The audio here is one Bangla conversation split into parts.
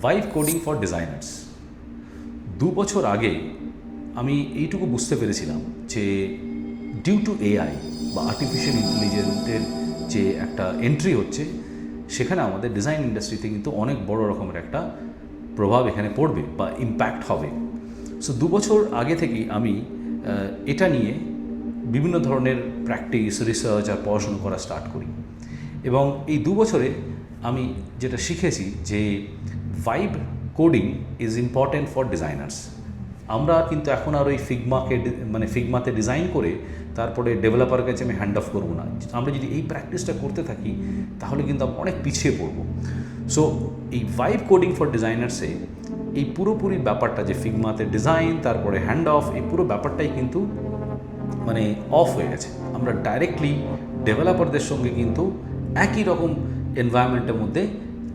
Vibe coding for designers. 2 বছর আগে আমি এইটুকু বুঝতে পেরেছিলাম যে ডিউ টু এআই বা আর্টিফিশিয়াল ইন্টেলিজেন্সের যে একটা এন্ট্রি হচ্ছে, সেখানে আমাদের ডিজাইন ইন্ডাস্ট্রিতে কিন্তু অনেক বড় রকমের একটা প্রভাব এখানে পড়বে বা ইম্প্যাক্ট হবে। সো 2 বছর আগে থেকেই আমি এটা নিয়ে বিভিন্ন ধরনের প্র্যাকটিস, রিসার্চ আর পড়াশুনো করা স্টার্ট করি। এবং এই 2 বছরে আমি যেটা শিখেছি যে vibe coding is important for designers. আমরা কিন্তু এখন আর ওই ফিগমাতে ডিজাইন করে তারপরে ডেভেলপারের কাছে আমি হ্যান্ড অফ করবো না। আমরা যদি এই প্র্যাকটিসটা করতে থাকি তাহলে কিন্তু আমরা অনেক পিছিয়ে পড়বো। সো এই ভাইব কোডিং ফর ডিজাইনার্সে এই পুরোপুরি ব্যাপারটা যে ফিগমাতে ডিজাইন তারপরে হ্যান্ড অফ, এই পুরো ব্যাপারটাই কিন্তু অফ হয়ে গেছে। আমরা ডাইরেক্টলি ডেভেলপারদের সঙ্গে কিন্তু একই রকম এনভায়রনমেন্টের মধ্যে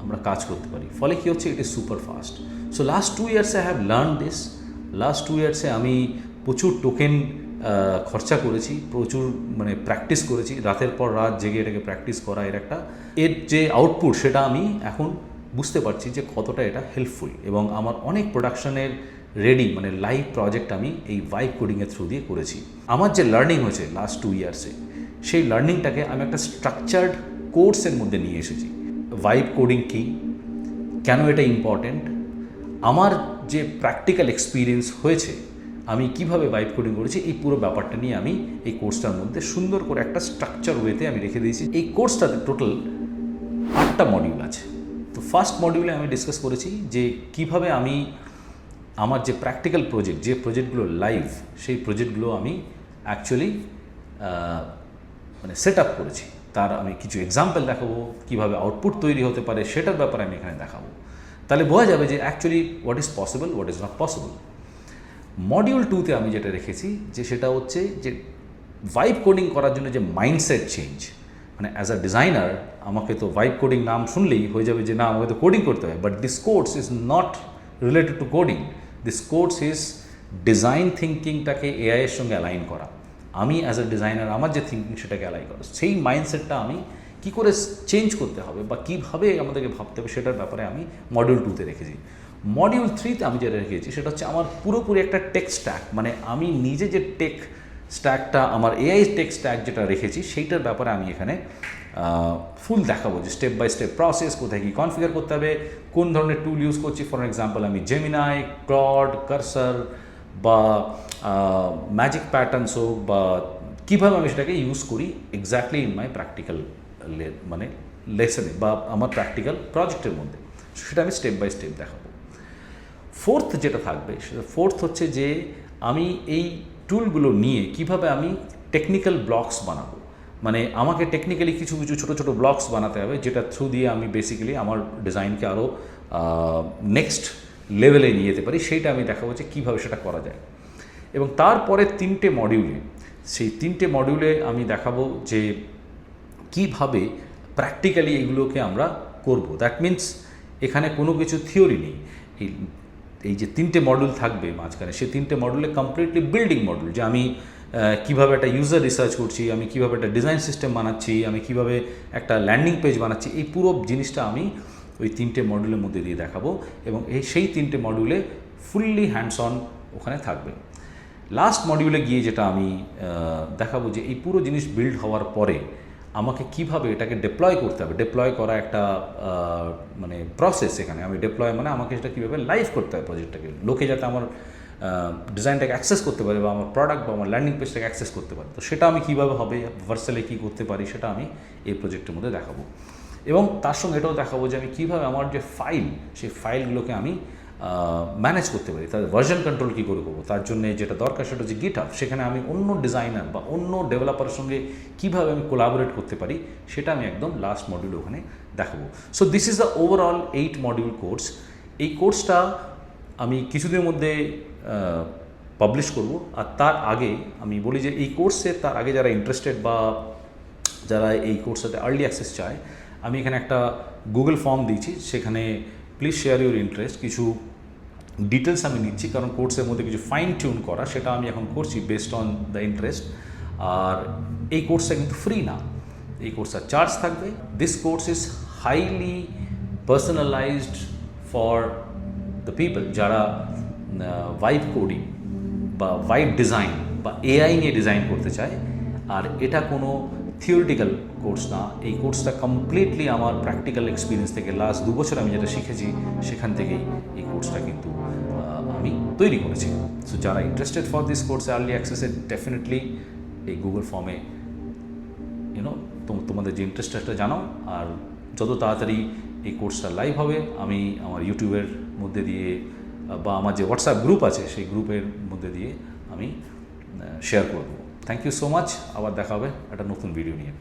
আমরা কাজ করতে পারি। ফলে কী হচ্ছে, it is super fast. So last 2 ইয়ার্সে I have learn this. Last 2 ইয়ার্সে আমি প্রচুর টোকেন খরচা করেছি, প্রচুর প্র্যাকটিস করেছি, রাতের পর রাত জেগে এটাকে প্র্যাকটিস করা। এর যে আউটপুট সেটা আমি এখন বুঝতে পারছি যে কতটা এটা হেল্পফুল। এবং আমার অনেক প্রোডাকশনের রেডি লাইভ প্রজেক্ট আমি এই ভাইব কোডিংয়ের থ্রু দিয়ে করেছি। আমার যে লার্নিং হয়েছে লাস্ট 2 ইয়ার্সে, সেই লার্নিংটাকে আমি একটা স্ট্রাকচার্ড কোর্সের মধ্যে নিয়ে এসেছি। ভাইব কোডিং কী, কেন এটা ইম্পর্ট্যান্ট, আমার যে প্র্যাকটিক্যাল এক্সপিরিয়েন্স হয়েছে, আমি কিভাবে ভাইব কোডিং করেছি, এই পুরো ব্যাপারটা নিয়ে আমি এই কোর্সটার মধ্যে সুন্দর করে একটা স্ট্রাকচার ওয়েতে আমি রেখে দিয়েছি। এই কোর্সটাতে টোটাল 8টা মডিউল আছে। তো ফার্স্ট মডিউলে আমি ডিসকাস করেছি যে কিভাবে আমি আমার যে প্র্যাকটিক্যাল প্রজেক্ট, যে প্রজেক্টগুলো লাইভ, সেই প্রজেক্টগুলো আমি অ্যাকচুয়ালি সেট আপ করেছি। তার আমি কিছু এক্সাম্পল দেখাবো, কীভাবে আউটপুট তৈরি হতে পারে সেটার ব্যাপারে আমি এখানে দেখাবো। তাহলে বোঝা যাবে যে actually what is possible, what is not possible. Module 2তে আমি যেটা রেখেছি যে সেটা হচ্ছে যে ভাইব কোডিং করার জন্য যে mindset change. As a designer আমাকে তো ভাইব কোডিং নাম শুনলেই হয়ে যাবে যে না, আমাকে তো কোডিং করতে হবে। But this course is not related to coding. This course is design থিঙ্কিংটাকে এআইয়ের সঙ্গে অ্যালাইন করা। আমি অ্যাজ আ ডিজাইনার আমার যে থিঙ্কিং সেটাকে অ্যালাইন করা, সেই মাইন্ডসেটটা আমি কী করে চেঞ্জ করতে হবে বা কীভাবে আমাদেরকে ভাবতে হবে সেটার ব্যাপারে আমি মডিউল 2তে রেখেছি। মডিউল 3তে আমি যেটা রেখেছি সেটা হচ্ছে আমার পুরোপুরি একটা টেক স্ট্যাক, আমি নিজে যে টেক স্ট্যাকটা, আমার এআই টেক স্ট্যাক যেটা রেখেছি সেইটার ব্যাপারে আমি এখানে ফুল দেখাবো যে স্টেপ বাই স্টেপ প্রসেস, কোথায় কী কনফিগার করতে হবে, কোন ধরনের টুল ইউজ করছি। ফর এক্সাম্পল আমি জেমিনাই, ক্লড, কার্সার বা ম্যাজিক প্যাটার্নস হোক বা কীভাবে আমি সেটাকে ইউজ করি এক্স্যাক্টলি ইন মাই প্র্যাকটিক্যাল লেসনে বা আমার প্র্যাকটিক্যাল প্রজেক্টের মধ্যে, সেটা আমি স্টেপ বাই স্টেপ দেখাবো। ফোর্থ যেটা থাকবে সেটা হচ্ছে যে আমি এই টুলগুলো নিয়ে কিভাবে আমি টেকনিক্যাল ব্লকস বানাবো। আমাকে টেকনিক্যালি কিছু কিছু ছোটো ছোটো ব্লকস বানাতে হবে, যেটা থ্রু দিয়ে আমি বেসিক্যালি আমার ডিজাইনকে আরও নেক্সট লেভেলে নিয়ে যেতে পারি। সেইটা আমি দেখাবো যে কীভাবে সেটা করা যায়। এবং তারপরে 3টে মডিউলে, সেই 3টে মডিউলে আমি দেখাবো যে কীভাবে প্র্যাকটিক্যালি এগুলোকে আমরা করব। দ্যাট মিন্স এখানে কোনো কিছু থিওরি নেই। এই যে 3টে মডিউল থাকবে মাঝখানে, সেই 3টে মডিউলে কমপ্লিটলি বিল্ডিং মডিউল, যে আমি কীভাবে একটা ইউজার রিসার্চ করছি, আমি কীভাবে একটা ডিজাইন সিস্টেম বানাচ্ছি, আমি কীভাবে একটা ল্যান্ডিং পেজ বানাচ্ছি, এই পুরো জিনিসটা আমি ওই 3টে মডিউলের মধ্যে দিয়ে দেখাবো। এবং সেই 3টে মডিউলে ফুললি হ্যান্ডস অন ওখানে থাকবে। লাস্ট মডিউলে গিয়ে যেটা আমি দেখাবো যে এই পুরো জিনিস বিল্ড হওয়ার পরে আমাকে কিভাবে এটাকে ডিপ্লয় করতে হবে। ডিপ্লয় করা একটা প্রসেস। এখানে আমি ডিপ্লয় আমাকে সেটা কীভাবে লাইভ করতে হবে প্রজেক্টটাকে, লোকে যাতে আমার ডিজাইনটাকে অ্যাক্সেস করতে পারে বা আমার প্রোডাক্ট বা আমার ল্যান্ডিং পেজটাকে অ্যাক্সেস করতে পারে। তো সেটা আমি কীভাবে হবে, ভার্সালে কী করতে পারি, সেটা আমি এই প্রজেক্টের মধ্যে দেখাবো। এবং তার সঙ্গে এটাও দেখাবো যে আমি কীভাবে আমার যে ফাইল, সেই ফাইলগুলোকে আমি ম্যানেজ করতে পারি, তাদের ভার্জন কন্ট্রোল কী করে করবো। তার জন্য যেটা দরকার সেটা হচ্ছে গিটহাব। সেখানে আমি অন্য ডিজাইনার বা অন্য ডেভেলপারের সঙ্গে কীভাবে আমি কোলাবোরেট করতে পারি সেটা আমি একদম লাস্ট মডিউলে ওখানে দেখাবো। So this is the overall 8 module course. এই কোর্সটা আমি কিছুদিনের মধ্যে পাবলিশ করব। আর তার আগে আমি বলি যে এই কোর্সে তার আগে যারা ইন্টারেস্টেড বা যারা এই কোর্সটাতে আর্লি অ্যাক্সেস চায়, আমি এখানে একটা গুগল ফর্ম দিয়েছি, সেখানে প্লিজ শেয়ার ইউর ইন্টারেস্ট। কিছু ডিটেলস আমি নিচ্ছি, কারণ কোর্সের মধ্যে কিছু ফাইন টিউন করা, সেটা আমি এখন করছি বেসড অন দ্য ইন্টারেস্ট। আর এই কোর্সটা কিন্তু ফ্রি না, এই কোর্সটা চার্জ থাকবে। This course is highly personalised for the people যারা ভাইব কোডিং বা ভাইব ডিজাইন বা এআই নিয়ে ডিজাইন করতে চায়। আর এটা কোনো থিওরিটিক্যাল কোর্স না, এই কোর্সটা কমপ্লিটলি আমার প্র্যাকটিক্যাল এক্সপিরিয়েন্স থেকে লাস্ট 2 বছর আমি যেটা শিখেছি সেখান থেকেই এই কোর্সটা কিন্তু আমি তৈরি করেছি। সো যারা interested for this course early অ্যাক্সেসে ডেফিনেটলি এই গুগল ফর্মে তোমাদের যে ইন্টারেস্টটা জানাও। আর যত তাড়াতাড়ি এই কোর্সটা লাইভ হবে আমি আমার ইউটিউবের মধ্যে দিয়ে বা আমার যে হোয়াটসঅ্যাপ গ্রুপ আছে সেই গ্রুপের মধ্যে দিয়ে আমি শেয়ার করে দেবো। থ্যাংক ইউ সো মাচ, আবার দেখা হবে একটা নতুন ভিডিও নিয়ে।